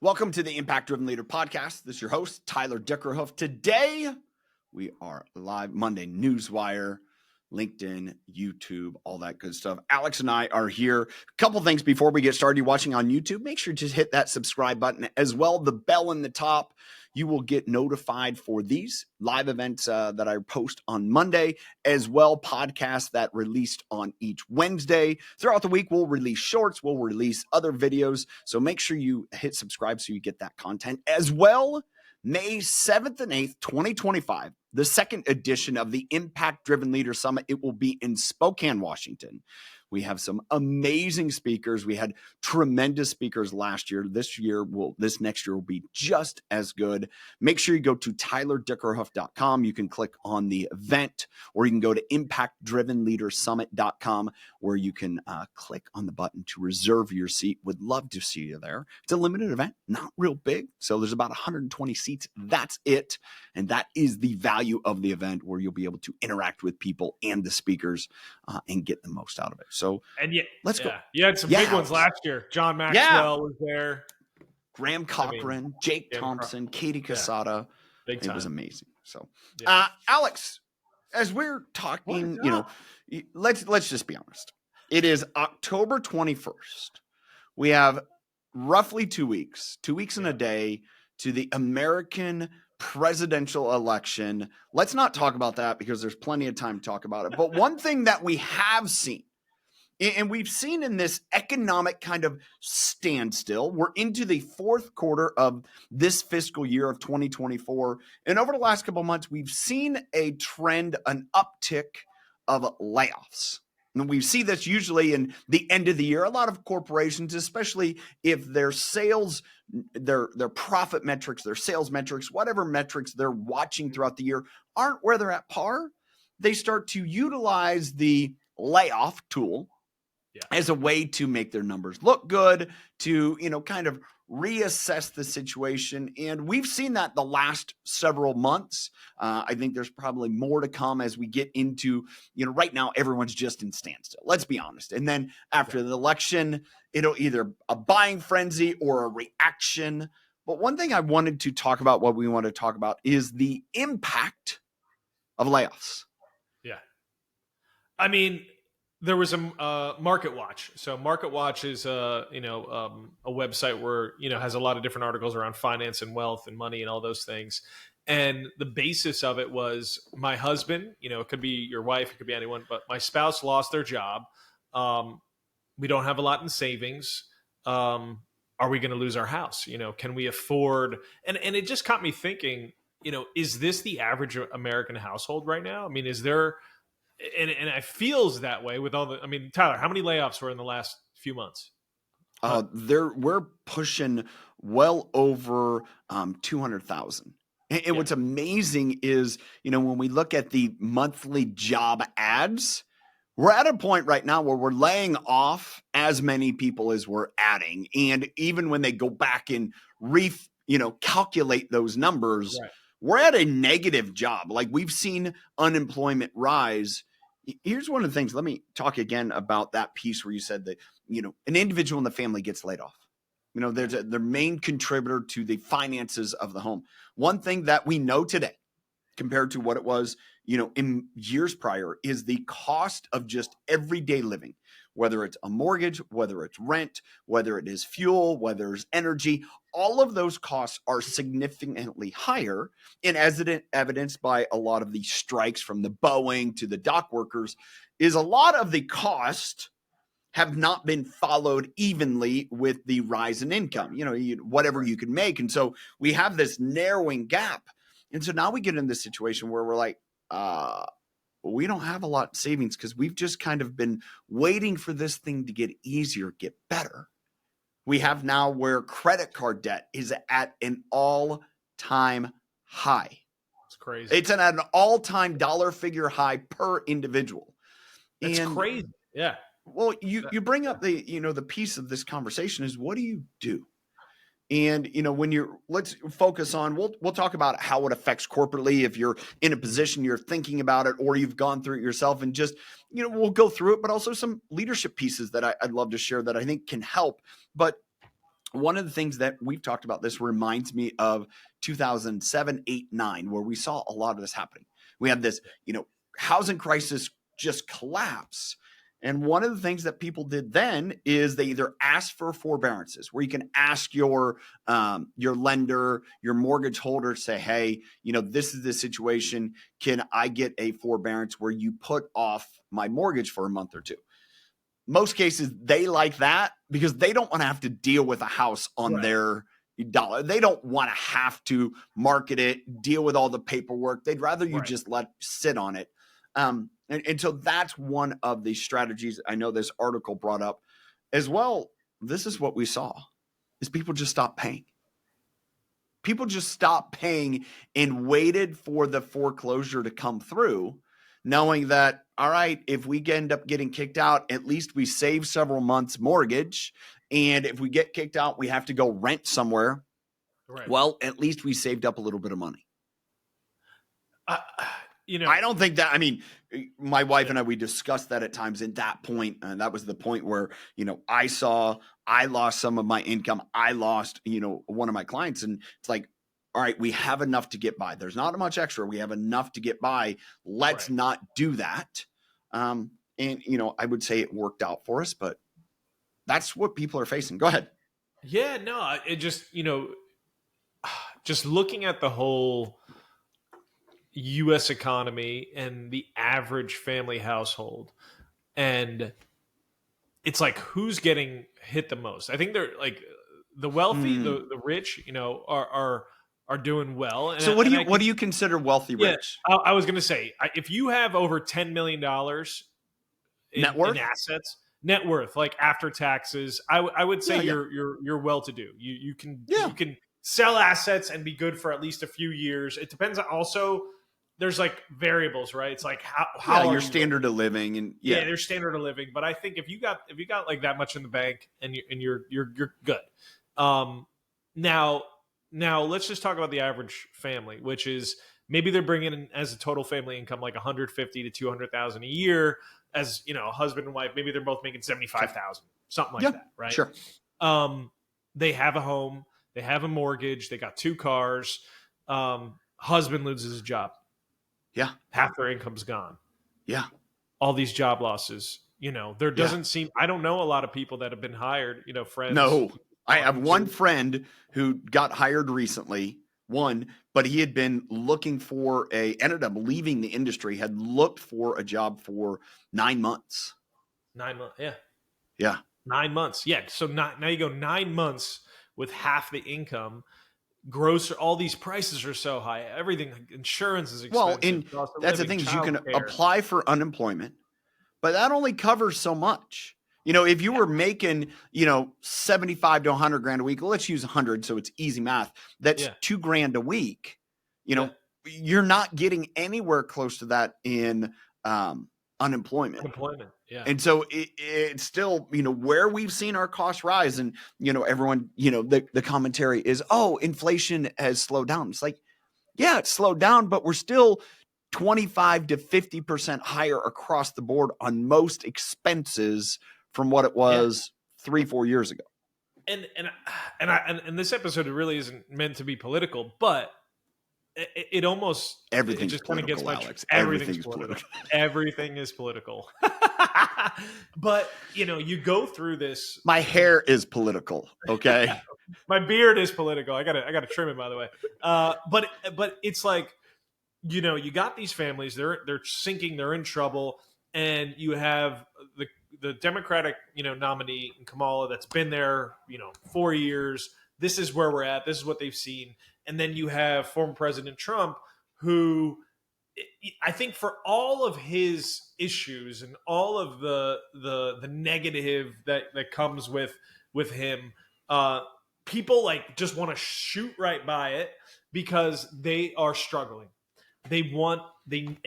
Welcome to the Impact Driven Leader Podcast. This is your host, Tyler Dickerhoof. Today, we are live Monday, Newswire, LinkedIn, YouTube, all that good stuff. Alex and I are here. A couple things before we get started. You're watching on YouTube. Make sure to just hit that subscribe button as well. The bell in the top. You will get notified for these live events that I post on Monday, as well podcasts that released on each Wednesday. Throughout the week, we'll release shorts. We'll release other videos. So make sure you hit subscribe so you get that content as well. May 7th and 8th, 2025, the second edition of the Impact Driven Leader Summit. It will be in Spokane, Washington. We have some amazing speakers. We had tremendous speakers last year. This next year will be just as good. Make sure you go to tylerdickerhoof.com. You can click on the event, or you can go to impactdrivenleadersummit.com, where you can click on the button to reserve your seat. Would love to see you there. It's a limited event, not real big. So there's about 120 seats. That's it. And that is the value of the event, where you'll be able to interact with people and the speakers and get the most out of it. So let's go. You had some big ones last year. John Maxwell was there. Graham Cochran, Jake Thompson, Katie Casada. Big time. It was amazing. So, Alex, as we're talking, let's just be honest. It is October 21st. We have roughly 2 weeks and a day to the American presidential election. Let's not talk about that because there's plenty of time to talk about it. But one thing that we have seen, and we've seen in this economic kind of standstill, we're into the fourth quarter of this fiscal year of 2024. And over the last couple of months, we've seen a trend, an uptick of layoffs. And we see this usually in the end of the year. A lot of corporations, especially if their sales, their profit metrics, their sales metrics, whatever metrics they're watching throughout the year aren't where they're at par, they start to utilize the layoff tool as a way to make their numbers look good, to, kind of reassess the situation. And we've seen that the last several months. I think there's probably more to come as we get into, right now, everyone's just in standstill. Let's be honest. And then after the election, it'll either a buying frenzy or a reaction. But one thing I wanted to talk about, what we want to talk about, is the impact of layoffs. Yeah. I mean, there was a Market Watch. So Market Watch is a website where, has a lot of different articles around finance and wealth and money and all those things. And the basis of it was my husband, it could be your wife, it could be anyone, but my spouse lost their job. We don't have a lot in savings. Are we going to lose our house? Can we afford? And it just got me thinking, is this the average American household right now? I mean, is there... And it feels that way with all the, Tyler, how many layoffs were in the last few months? We're pushing well over 200,000. And what's amazing is, when we look at the monthly job ads, we're at a point right now where we're laying off as many people as we're adding. And even when they go back and calculate those numbers, we're at a negative job. Like, we've seen unemployment rise. Here's one of the things. Let me talk again about that piece where you said that, an individual in the family gets laid off. There's the main contributor to the finances of the home. One thing that we know today, compared to what it was, in years prior, is the cost of just everyday living, whether it's a mortgage, whether it's rent, whether it is fuel, whether it's energy. All of those costs are significantly higher, and as evidenced by a lot of the strikes, from the Boeing to the dock workers, is a lot of the cost have not been followed evenly with the rise in income, whatever you can make. And so we have this narrowing gap. And so now we get in this situation where we're like, we don't have a lot of savings because we've just kind of been waiting for this thing to get easier, get better. We have now where credit card debt is at an all-time high. It's crazy. It's at an all-time dollar figure high per individual. It's crazy. Yeah. Well, you bring up the piece of this conversation is, what do you do? And, let's focus on, we'll talk about how it affects corporately. If you're in a position, you're thinking about it, or you've gone through it yourself, and just, we'll go through it, but also some leadership pieces that I'd love to share that I think can help. But one of the things that we've talked about, this reminds me of 2007, 8, 9, where we saw a lot of this happening. We had this, housing crisis just collapse. And one of the things that people did then is they either asked for forbearances, where you can ask your lender, your mortgage holder, say, hey, this is the situation. Can I get a forbearance where you put off my mortgage for a month or two? Most cases, they like that because they don't want to have to deal with a house on their dollar. They don't want to have to market it, deal with all the paperwork. They'd rather you just let sit on it. And so that's one of the strategies I know this article brought up as well. This is what we saw, is people just stopped paying. People just stopped paying and waited for the foreclosure to come through, knowing that, all right, if we end up getting kicked out, at least we save several months mortgage. And if we get kicked out, we have to go rent somewhere. Right. Well, at least we saved up a little bit of money. I don't think that, my wife and I, we discussed that at times in that point. And that was the point where, I lost some of my income. I lost, one of my clients, and it's like, all right, we have enough to get by. There's not much extra. We have enough to get by. Let's not do that. And, I would say it worked out for us, but that's what people are facing. Go ahead. Yeah, no, it just, just looking at the whole U.S. economy and the average family household, and it's like, who's getting hit the most? I think they're like the wealthy, the rich, are doing well. And, so what do you consider wealthy rich? I was going to say, if you have over $10 million net worth? In assets, net worth, like after taxes, I would say you're well-to-do. You can sell assets and be good for at least a few years. It depends on also, there's like variables, right? It's like how your standard of living, and their standard of living. But I think if you got like that much in the bank and you're good. Now let's just talk about the average family, which is maybe they're bringing in as a total family income like 150 to 200,000 a year. As husband and wife, maybe they're both making 75,000, something like that, right? Sure. They have a home, they have a mortgage, they got 2 cars. Husband loses his job. Yeah. Half their income's gone. Yeah. All these job losses. There doesn't seem, I don't know a lot of people that have been hired, friends. No, I have one friend who got hired recently, but he had been looking for ended up leaving the industry, had looked for a job for 9 months. 9 months. Yeah. Yeah. 9 months. Yeah. So now you go 9 months with half the income. All these prices are so high. Everything, insurance is expensive. Well, and that's the thing, is you can apply for unemployment, but that only covers so much. If you were making, 75 to 100 grand a week, well, let's use 100. So it's easy math. That's $2,000 a week. You're not getting anywhere close to that in unemployment. Yeah. And so it's still, where we've seen our costs rise, and, everyone, the commentary is, oh, inflation has slowed down. It's like, yeah, it's slowed down, but we're still 25 to 50% higher across the board on most expenses from what it was 3-4 years ago. And this episode really isn't meant to be political, but it almost everything just kind of gets Alex. Everything's political. Everything is political. But you go through this. My hair is political. Okay. My beard is political. I gotta trim it, by the way. But it's like, you got these families. They're sinking. They're in trouble, and you have the Democratic nominee Kamala that's been there 4 years. This is where we're at. This is what they've seen. And then you have former President Trump, who I think for all of his issues and all of the negative that comes with him, people like just want to shoot right by it because they are struggling. They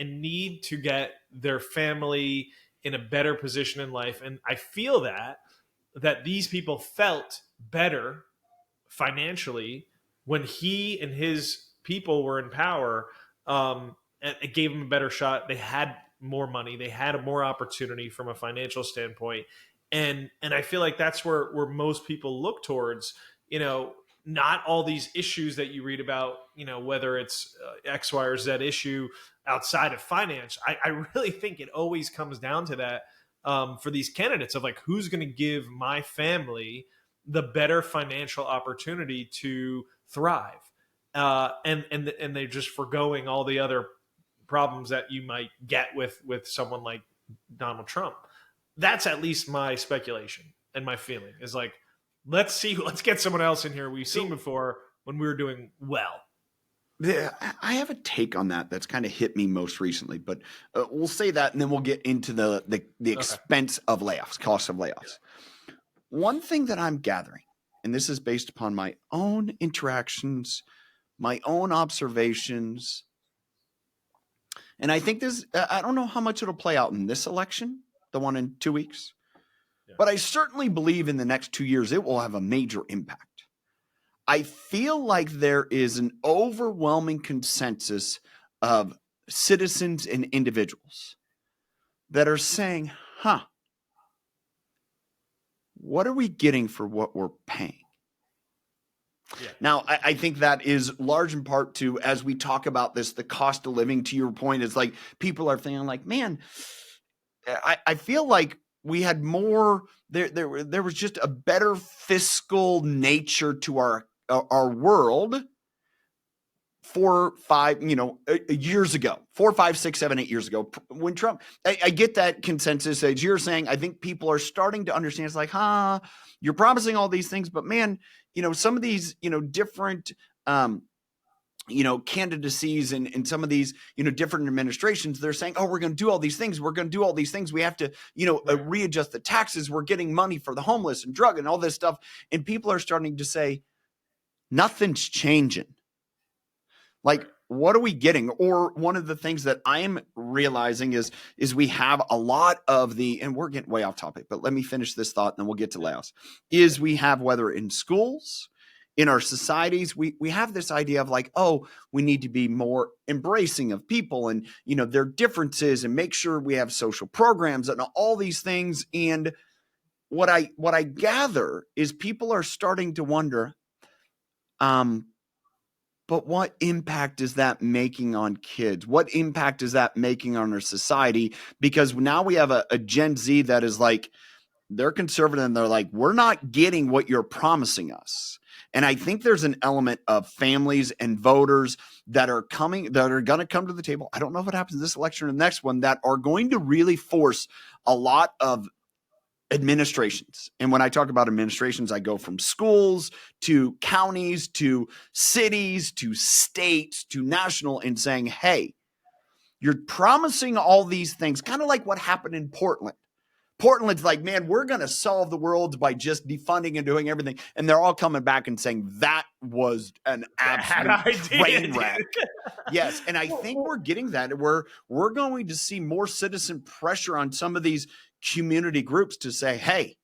need to get their family in a better position in life. And I feel that these people felt better financially when he and his people were in power. And it gave them a better shot. They had more money. They had more opportunity from a financial standpoint. And I feel like that's where most people look towards, not all these issues that you read about, whether it's X, Y, or Z issue outside of finance. I really think it always comes down to that for these candidates of like, who's going to give my family the better financial opportunity to thrive, and they're just foregoing all the other problems that you might get with someone like Donald Trump. That's at least my speculation and my feeling is like, let's get someone else in here we've seen before when we were doing well. I have a take on that that's kind of hit me most recently, but we'll say that and then we'll get into the expense of layoffs, cost of layoffs. One thing that I'm gathering, and this is based upon my own interactions, my own observations, and I think this, I don't know how much it'll play out in this election, the one in 2 weeks, but I certainly believe in the next 2 years, it will have a major impact. I feel like there is an overwhelming consensus of citizens and individuals that are saying, what are we getting for what we're paying? Yeah. Now, I think that is large in part to, as we talk about this, the cost of living, to your point, is like people are thinking like, man, I feel like we had more, there was just a better fiscal nature to our world 4, 5, years ago, 4, 5, 6, 7, 8 years ago, when Trump, I get that consensus as you're saying. I think people are starting to understand. It's like, you're promising all these things, but man, some of these, different, candidacies and some of these, different administrations, they're saying, oh, we're going to do all these things. We're going to do all these things. We have to, readjust the taxes. We're getting money for the homeless and drug and all this stuff. And people are starting to say, nothing's changing. Like, what are we getting? Or one of the things that I'm realizing is we have a lot of and we're getting way off topic, but let me finish this thought and then we'll get to layoffs, is we have, whether in schools, in our societies, we have this idea of like, oh, we need to be more embracing of people and, their differences, and make sure we have social programs and all these things. And what I gather is people are starting to wonder, but what impact is that making on kids? What impact is that making on our society? Because now we have a Gen Z that is like, they're conservative and they're like, we're not getting what you're promising us. And I think there's an element of families and voters that are going to come to the table. I don't know if it happens in this election or the next one, that are going to really force a lot of administrations. And when I talk about administrations, I go from schools to counties to cities to states to national, and saying, hey, you're promising all these things, kind of like what happened in Portland. Portland's like, man, we're going to solve the world by just defunding and doing everything. And they're all coming back and saying that was an absolute train wreck. Yes. And I think we're getting that. We're going to see more citizen pressure on some of these community groups to say, hey,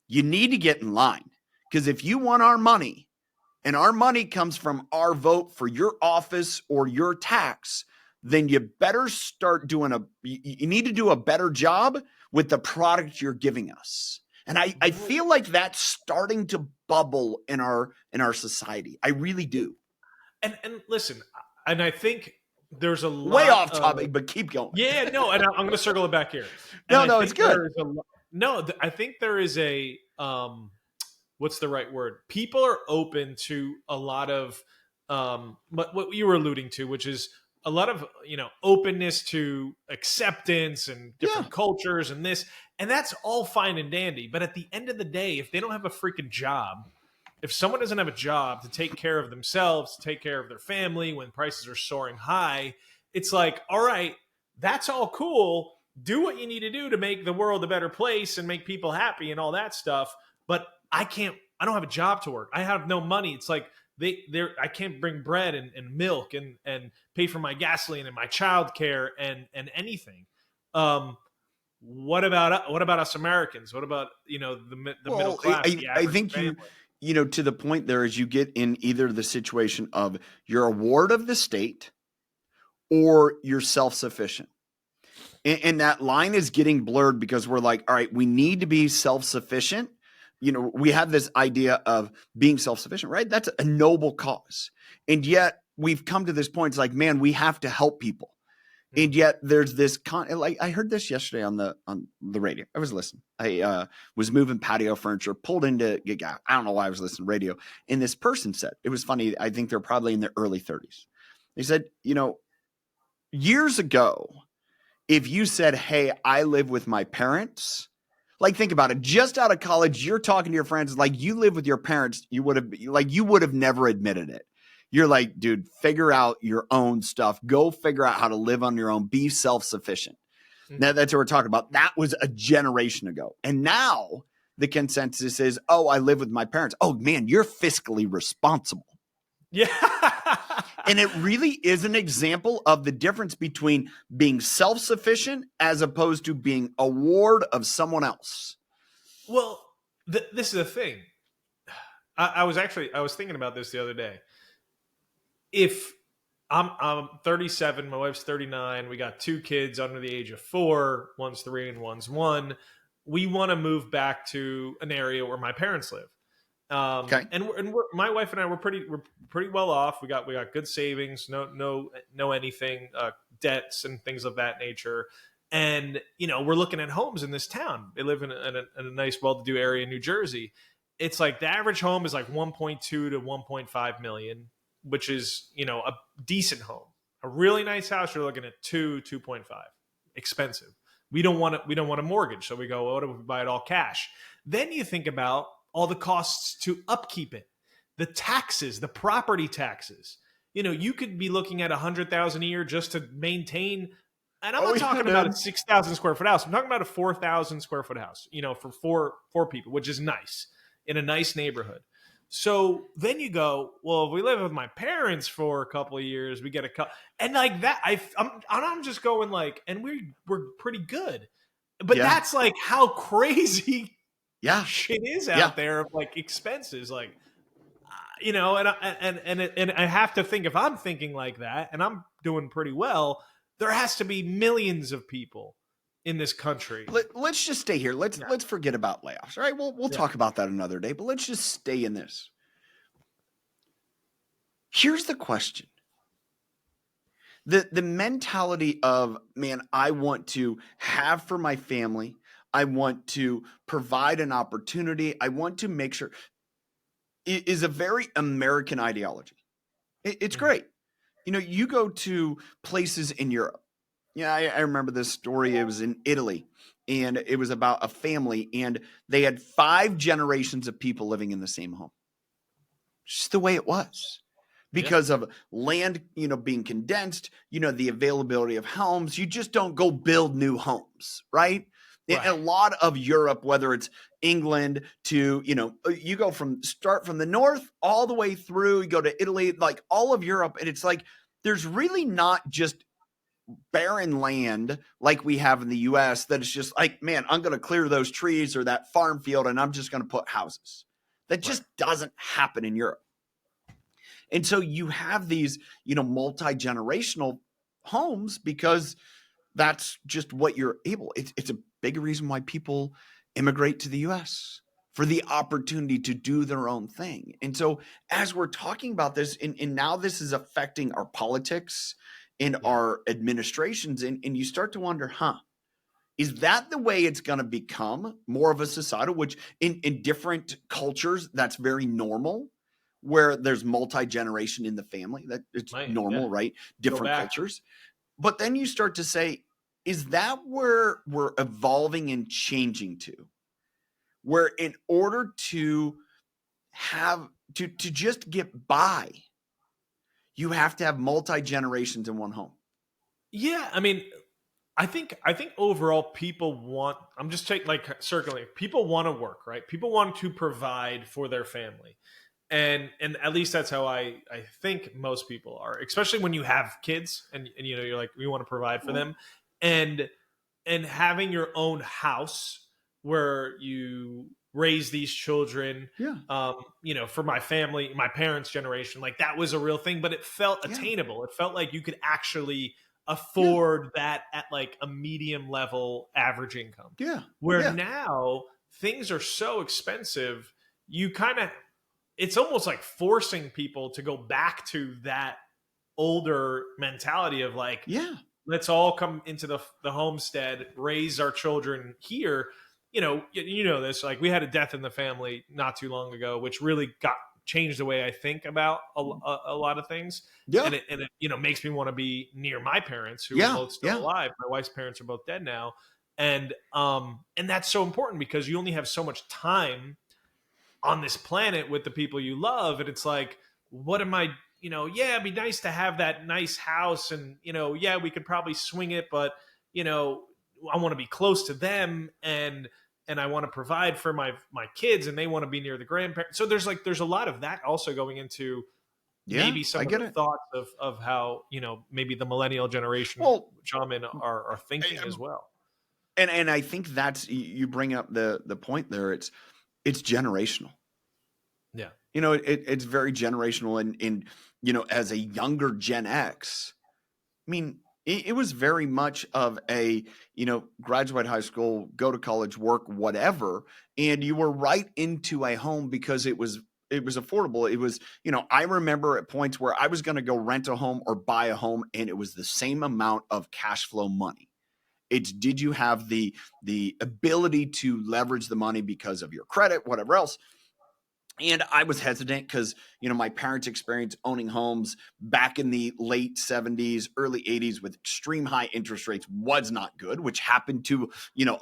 you need to get in line. Because if you want our money, and our money comes from our vote for your office or your tax, then you better start you need to do a better job with the product you're giving us. And I feel like that's starting to bubble in our society. I really do. And listen, and I think there's a lot way off topic, but keep going. Yeah, no, and I'm going to circle it back here. No, it's good. I think there is a what's the right word? People are open to a lot of what you were alluding to, which is a lot of openness to acceptance and different cultures and this, and that's all fine and dandy. But at the end of the day, if they don't have a freaking job, if someone doesn't have a job to take care of themselves, to take care of their family when prices are soaring high, it's like, all right, that's all cool. Do what you need to do to make the world a better place and make people happy and all that stuff. But I don't have a job to work. I have no money. It's like, I can't bring bread and milk and pay for my gasoline and my childcare and anything. What about us Americans? What about the middle class? I think family? To the point there is, you get in either the situation of you're a ward of the state or you're self-sufficient. And that line is getting blurred because we're like, all right, we need to be self-sufficient, we have this idea of being self-sufficient, right? That's a noble cause. And yet we've come to this point. It's like, man, we have to help people. And yet there's this like I heard this yesterday on the radio. I was listening. I was moving patio furniture, pulled into I don't know why I was listening to radio. And this person said, it was funny. I think they're probably in their early 30s. They said, years ago, if you said, hey, I live with my parents, like think about it, just out of college, you're talking to your friends, like you live with your parents, you would have never admitted it. You're like, dude, figure out your own stuff. Go figure out how to live on your own. Be self-sufficient. Now, that's what we're talking about. That was a generation ago. And now the consensus is, oh, I live with my parents. Oh, man, you're fiscally responsible. Yeah. And it really is an example of the difference between being self-sufficient as opposed to being a ward of someone else. Well, this is the thing. I was thinking about this the other day. If I'm 37, my wife's 39, we got 2 kids under the age of 4, one's 3 and one's 1. We want to move back to an area where my parents live. Okay. And my wife and I we're pretty well off. We got good savings, no anything, debts and things of that nature. And we're looking at homes in this town. They live in a nice, well-to-do area in New Jersey. It's like the average home is like 1.2 to 1.5 million, which is a decent home. A really nice house, you're looking at 2.5. Expensive. We don't want a mortgage, so we go, well, what if we buy it all cash? Then you think about all the costs to upkeep it, the taxes, the property taxes. You could be looking at $100,000 a year just to maintain. And I'm not talking about a 6,000 square foot house. I'm talking about a 4,000 square foot house, for four people, which is nice in a nice neighborhood. So then you go, well, if we live with my parents for a couple of years, we get a cut, and like that. I'm just going like, and we're pretty good, but that's like how crazy. Shit is out there of like expenses, like and I have to think, if I'm thinking like that and I'm doing pretty well, there has to be millions of people in this country. Let's just stay here. Let's forget about layoffs. All right, we'll talk about that another day, but let's just stay in this. Here's the question. The mentality of, man, I want to have for my family. I want to provide an opportunity. I want to make sure, it is a very American ideology. It's great. You go to places in Europe. I remember this story. It was in Italy, and it was about a family, and they had 5 generations of people living in the same home. Just the way it was. Because of land, being condensed, the availability of homes. You just don't go build new homes, right? Right. A lot of Europe, whether it's England to, you go start from the north all the way through, you go to Italy, like all of Europe. And it's like, there's really not just barren land like we have in the US that it's just like, man, I'm going to clear those trees or that farm field and I'm just going to put houses. That just doesn't happen in Europe. And so you have these, multi-generational homes because that's just what you're able. It's a big reason why people immigrate to the US, for the opportunity to do their own thing. And so as we're talking about this, and now this is affecting our politics and our administrations, and you start to wonder, is that the way it's going to become more of a societal, which in different cultures, that's very normal, where there's multi-generation in the family, that it's normal, right? Different cultures. But then you start to say, is that where we're evolving and changing to? Where in order to have to just get by, you have to have multi-generations in one home. Yeah, I mean, I think overall people want, I'm just circling, people want to work, right? People want to provide for their family. And at least that's how I think most people are, especially when you have kids and you're like, we want to provide for them. And having your own house where you raise these children, for my family, my parents' generation, like that was a real thing, but it felt attainable. It felt like you could actually afford that at like a medium level average income. Where now things are so expensive, you kind of, it's almost like forcing people to go back to that older mentality of like, Yeah. let's all come into the homestead, raise our children here. You know this, like we had a death in the family not too long ago, which really changed the way I think about a lot of things. Yeah. And it makes me want to be near my parents who are Yeah. both still alive. My wife's parents are both dead now. And that's so important because you only have so much time on this planet with the people you love. And it's like, what am I, yeah, it'd be nice to have that nice house and, yeah, we could probably swing it, but, I want to be close to them and I want to provide for my kids and they want to be near the grandparents. So there's a lot of that also going into maybe some I of get the it. thoughts of how, maybe the millennial generation, Well, which I'm in, are thinking as well. And I think that's, you bring up the point there. It's generational. Yeah. It's very generational. And as a younger Gen X, I mean, it was very much of a, graduate high school, go to college, work, whatever. And you were right into a home because it was affordable. It was, I remember at points where I was going to go rent a home or buy a home, and it was the same amount of cash flow money. It's, did you have the ability to leverage the money because of your credit, whatever else? And I was hesitant because, my parents' experience owning homes back in the late 70s, early 80s with extreme high interest rates was not good, which happened to,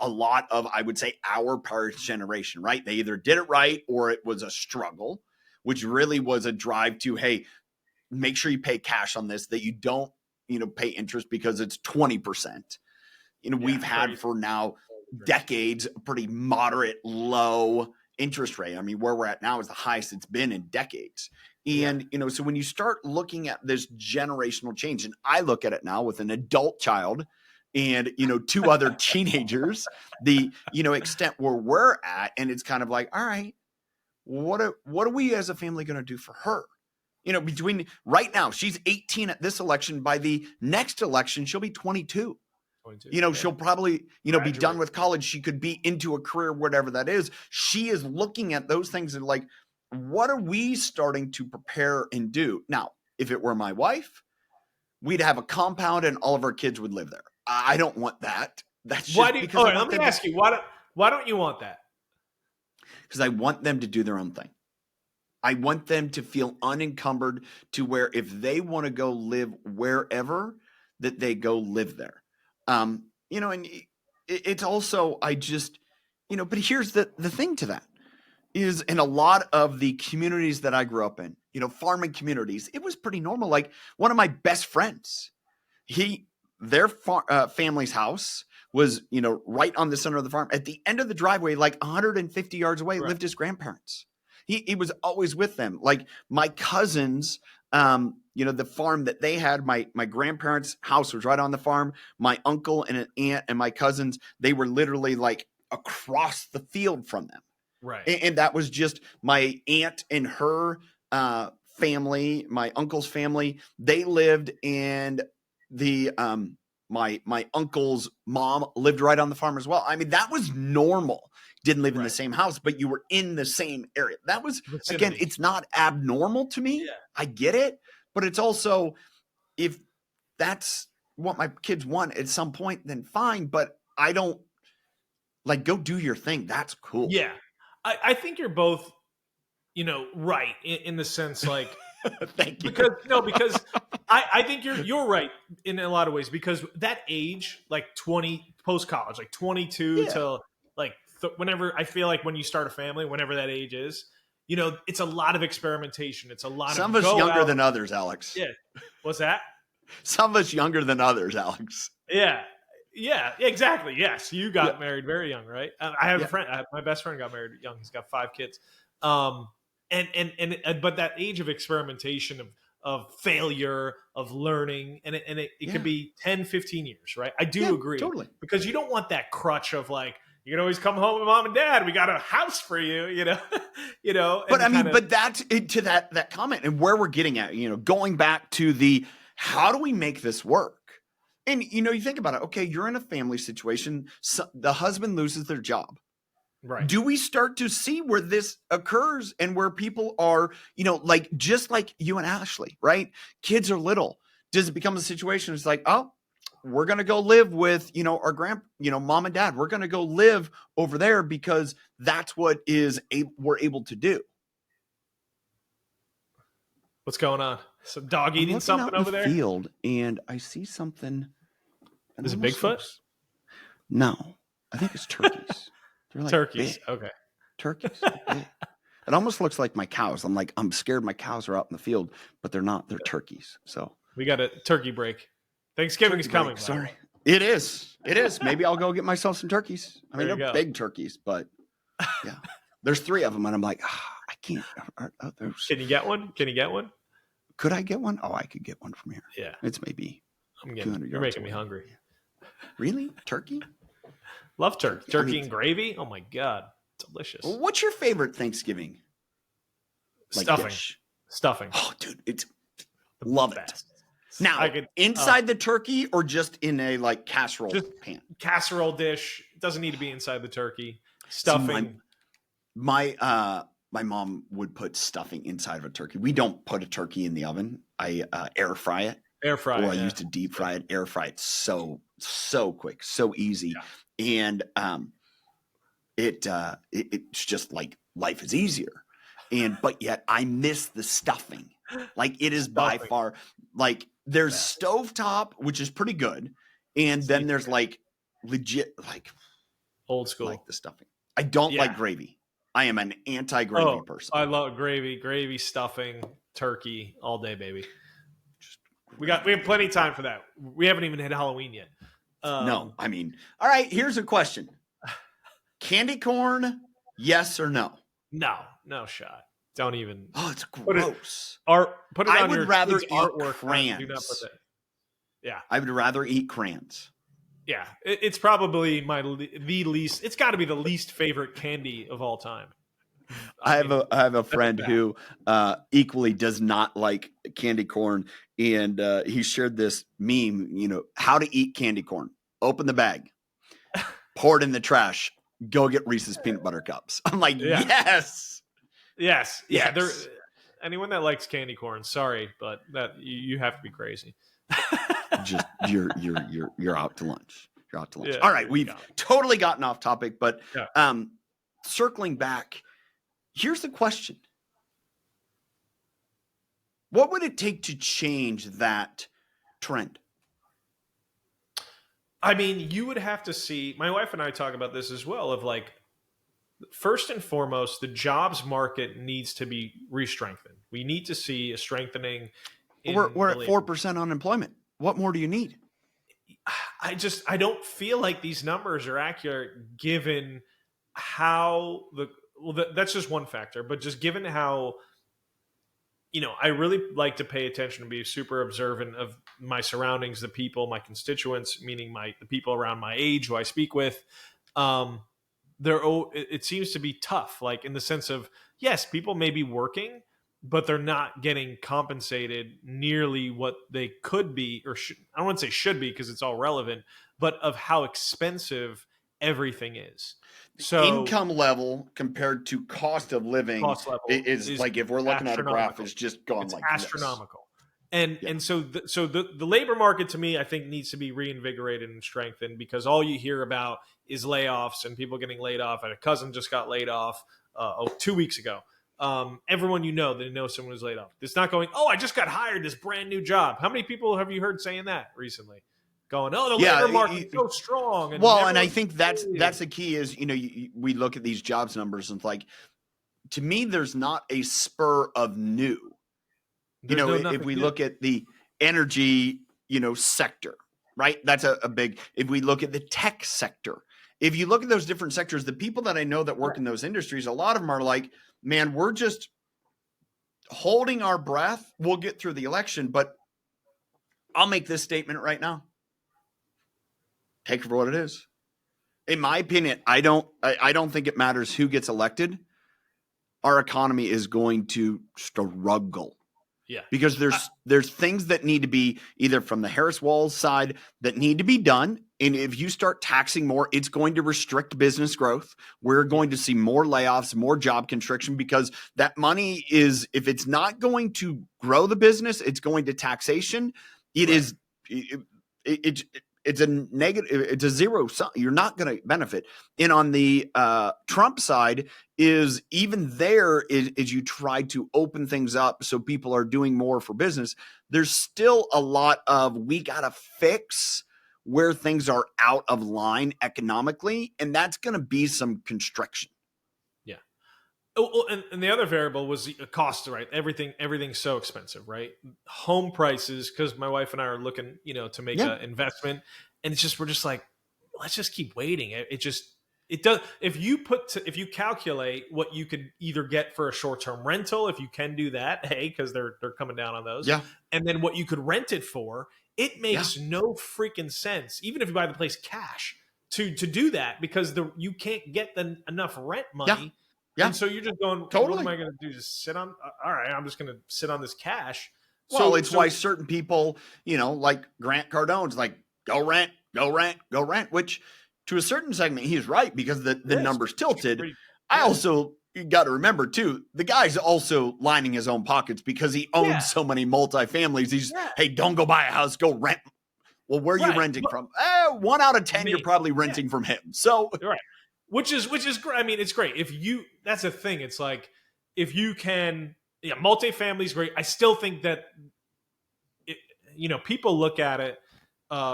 a lot of, I would say, our parents' generation, right? They either did it right or it was a struggle, which really was a drive to, hey, make sure you pay cash on this, that you don't, pay interest because it's 20%. We've had for now decades a pretty moderate, low interest rate. I mean, where we're at now is the highest it's been in decades. And, so when you start looking at this generational change, and I look at it now with an adult child and, 2 other teenagers, the, extent where we're at, and it's kind of like, all right, what are we as a family going to do for her? Between right now, she's 18 at this election. By the next election, she'll be 22. She'll probably, be done with college. She could be into a career, whatever that is. She is looking at those things and like, what are we starting to prepare and do? Now, if it were my wife, we'd have a compound and all of our kids would live there. I don't want that. That's just because let me ask you, why don't you want that? Because I want them to do their own thing. I want them to feel unencumbered to where if they want to go live wherever, that they go live there. And it's also, I just, but here's the thing to that is, in a lot of the communities that I grew up in, farming communities, it was pretty normal. Like one of my best friends, their family's house was, right on the center of the farm. At the end of the driveway, like 150 yards away, lived his grandparents. He was always with them. Like my cousins, the farm that they had, my grandparents' house was right on the farm. My uncle and an aunt and my cousins, they were literally like across the field from them. Right. And that was just my aunt and her family, my uncle's family. They lived, and the my uncle's mom lived right on the farm as well. I mean, that was normal. Didn't live in the same house, but you were in the same area. That was, again, it's not abnormal to me. Yeah. I get it. But it's also, if that's what my kids want at some point, then fine. But I don't, like, go do your thing. That's cool. Yeah. I think you're both, right in the sense, like, thank you. Because I think you're right in a lot of ways, because that age, like 20 post college, like 22 to like whenever, I feel like when you start a family, whenever that age is, it's a lot of experimentation. It's a lot Some of us younger than others, Alex. Yeah. What's that? Some of us younger than others, Alex. Yeah. Yeah, exactly. Yes. You got married very young, right? I have a friend, my best friend got married young. He's got 5 kids. But that age of experimentation, of failure, of learning, and it could be 10, 15 years, right? I do agree. Totally. Because you don't want that crutch of like, you can always come home with mom and dad. We got a house for you, But I mean, but that's to that comment and where we're getting at, going back to the, how do we make this work? And, you think about it. Okay, you're in a family situation. So the husband loses their job. Right. Do we start to see where this occurs and where people are, like just like you and Ashley, right? Kids are little. Does it become a situation? It's like, oh, we're going to go live with, our mom and dad. We're going to go live over there because that's what we're able to do. What's going on? Some dog I'm eating looking something out in over the there? field and I see something. Is it Bigfoot? No, I think it's turkeys. They're like Turkeys. big. Okay. Turkeys. Big. It almost looks like my cows. I'm scared my cows are out in the field, but they're not. They're turkeys. So we got a turkey break. Thanksgiving is coming. Sorry. It is. Maybe I'll go get myself some turkeys. I mean, they're big turkeys, but yeah. There's 3 of them, and I'm like, I can't. Are those... Can you get one? Could I get one? Oh, I could get one from here. Yeah. It's maybe 200 yards. You're making me hungry. Really? Turkey? Love turkey. Turkey and gravy? Oh, my God. Delicious. What's your favorite Thanksgiving? Stuffing. Dish? Stuffing. Oh, dude, love best. It. Now, inside the turkey or just in a casserole pan? Casserole dish. It doesn't need to be inside the turkey. Stuffing. My mom would put stuffing inside of a turkey. We don't put a turkey in the oven. I air fry it. Air fry. Or I used to deep fry it. Air fry it so quick, so easy, and it's just like life is easier. But yet I miss the stuffing. It is by far there's stovetop, which is pretty good, and then there's legit old school the stuffing. I don't like gravy. I am an anti-gravy person. I love gravy, stuffing, turkey all day, baby. We have plenty of time for that. We haven't even hit Halloween yet. No, I mean, all right. Here's a question: candy corn, yes or no? No shot. Don't even. Oh, it's gross. Put it I on would your rather eat artwork. crayons. Do not put that. Yeah, I would rather eat crayons. Yeah, it's probably the least. It's got to be the least favorite candy of all time. I have a friend who equally does not like candy corn, and he shared this meme. How to eat candy corn: open the bag, pour it in the trash, go get Reese's peanut butter cups. I'm like, yes. Yeah. Anyone that likes candy corn, sorry, but that you have to be crazy. Just you're out to lunch. You're out to lunch. Yeah, all right, we've totally gotten off topic, but circling back, here's the question: what would it take to change that trend? I mean, you would have to see. My wife and I talk about this as well. Of first and foremost, the jobs market needs to be re-strengthened. We need to see a strengthening. We're at 4% unemployment. What more do you need? I don't feel like these numbers are accurate given how that's just one factor, but just given how, I really like to pay attention and be super observant of my surroundings, the people, my constituents, meaning the people around my age who I speak with. It seems to be tough, in the sense of, yes, people may be working, but they're not getting compensated nearly what they could be, or I don't want to say should be because it's all relevant, but of how expensive everything is. So income level compared to cost of living is if we're looking at a graph, it's just gone astronomical. And so the labor market, to me, I think needs to be reinvigorated and strengthened, because all you hear about is layoffs and people getting laid off. And a cousin just got laid off 2 weeks ago. Everyone they know someone who's laid off. It's not going, I just got hired this brand new job. How many people have you heard saying that recently? Going, the labor market's so strong. And and I think that's the key is, we look at these jobs numbers and it's to me, there's not a spur of new. If we look at the energy, sector, right? That's a big, if we look at the tech sector, if you look at those different sectors, the people that I know that work in those industries, a lot of them are like, man, we're just holding our breath. We'll get through the election, but I'll make this statement right now. Take it for what it is. In my opinion, I don't think it matters who gets elected. Our economy is going to struggle. Yeah. because there's things that need to be either from the Harris Walls side that need to be done. And if you start taxing more, it's going to restrict business growth. We're going to see more layoffs, more job constriction, because that money is, if it's not going to grow the business, it's going to taxation. It Right. is, it's a negative, it's a zero sum. You're not going to benefit. And on the Trump side, is even there is you try to open things up so people are doing more for business. There's still a lot of, we got to fix where things are out of line economically, and that's going to be some constriction. Yeah. Oh, and the other variable was the cost, right? Everything's so expensive, right? Home prices, because my wife and I are looking, to make Yeah. an investment, and we're just like, let's just keep waiting. It does. If you calculate what you could either get for a short term rental, if you can do that, hey, because they're coming down on those, Yeah. and then what you could rent it for, it Yeah. makes no freaking sense, even if you buy the place cash, to do that, because you can't get enough rent money. Yeah. Yeah. And so you're just going, Totally. what am I going to do? Just sit on? All right, I'm just going to sit on this cash. Well, it's why certain people, like Grant Cardone's like, go rent, which to a certain segment, he's right, because the numbers tilted. I also, you got to remember too, the guy's also lining his own pockets because he owns so many multifamilies. He's, hey, don't go buy a house, go rent. Well, where are you renting from? 1 out of 10, you're probably renting from him. So, right. Which is great. I mean, it's great. That's the thing. It's like, if you can, multifamily is great. I still think that, people look at it.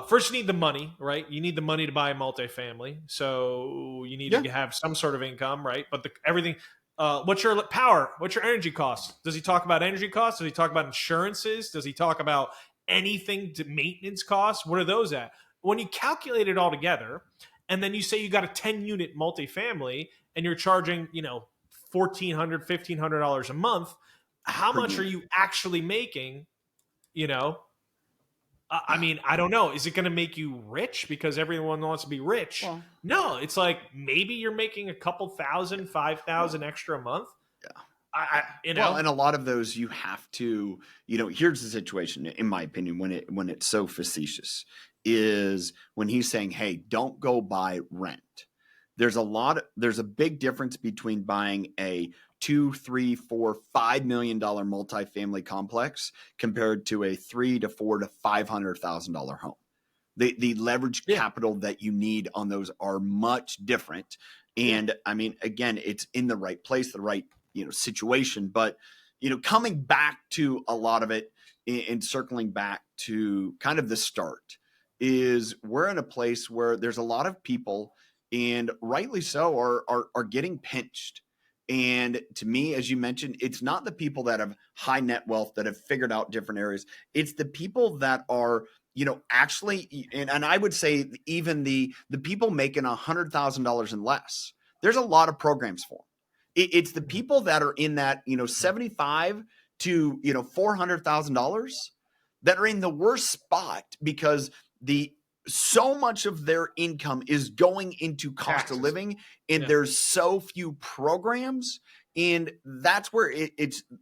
First, you need the money, right? You need the money to buy a multifamily. So you need to have some sort of income, right? But everything, what's your power? What's your energy costs? Does he talk about energy costs? Does he talk about insurances? Does he talk about anything to maintenance costs? What are those at? When you calculate it all together, and then you say you got a 10-unit multifamily and you're charging, $1,400, $1,500 a month, how much are you actually making? I mean, I don't know. Is it going to make you rich because everyone wants to be rich? Well, no, it's like maybe you're making a couple thousand, 5,000 extra a month. Yeah. Well, and a lot of those you have to, here's the situation, in my opinion, when it's so facetious, is when he's saying, hey, don't go buy rent. There's a big difference between buying a $2, $3, $4, $5 million multifamily complex compared to a $3 to $4 to $500,000 home. The leverage capital that you need on those are much different. And I mean, again, it's in the right place, the right situation. But coming back to a lot of it and circling back to kind of the start, is we're in a place where there's a lot of people, and rightly so, are getting pinched. And to me, as you mentioned, it's not the people that have high net wealth that have figured out different areas. It's the people that are, actually, and I would say even the people making $100,000 and less. There's a lot of programs for them. It's the people that are in that, $75,000 to $400,000 that are in the worst spot, because so much of their income is going into cost of living, and there's so few programs, and that's where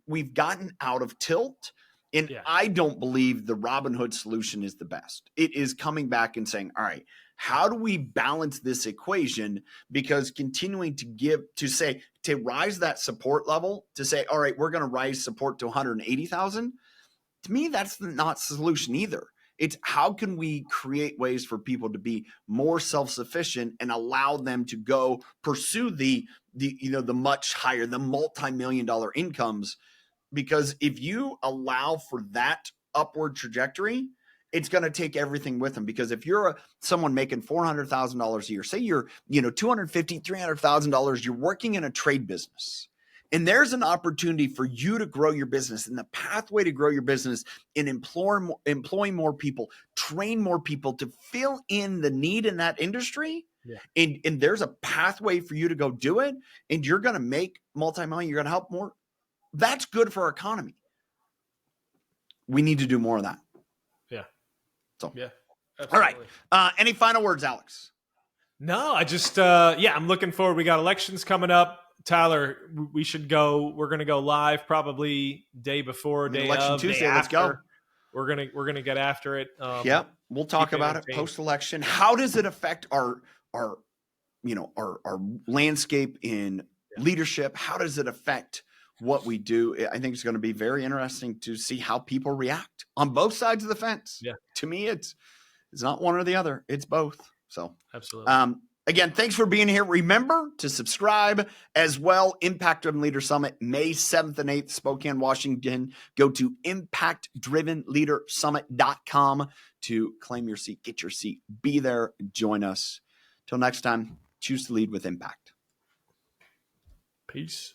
we've gotten out of tilt. And I don't believe the Robin Hood solution is the best. It is coming back and saying, all right, how do we balance this equation? Because continuing to rise that support level, to say, all right, we're going to rise support to 180,000. To me, that's not the solution either. It's how can we create ways for people to be more self-sufficient and allow them to go pursue the much higher, the multi-million-dollar incomes. Because if you allow for that upward trajectory, it's going to take everything with them. Because if you're someone making $400,000 a year, say you're $250,000, $300,000, you're working in a trade business, and there's an opportunity for you to grow your business, and the pathway to grow your business and employ more people, train more people to fill in the need in that industry. Yeah. And there's a pathway for you to go do it, and you're going to make multi-million, you're going to help more. That's good for our economy. We need to do more of that. Yeah. So, yeah. Absolutely. All right. Any final words, Alex? No, I just, I'm looking forward. We got elections coming up. Tyler, we should go. We're going to go live probably day before, day Election of, Tuesday. day Let's go. after. We're gonna get after it. Yep. We'll talk keep about it entertained. post-election. How does it affect our landscape in leadership? How does it affect what we do? I think it's going to be very interesting to see how people react on both sides of the fence. Yeah. To me, it's not one or the other. It's both. So absolutely. Again, thanks for being here. Remember to subscribe as well. Impact Driven Leader Summit, May 7th and 8th, Spokane, Washington. Go to impactdrivenleadersummit.com to claim your seat, get your seat, be there, join us. Till next time, choose to lead with impact. Peace.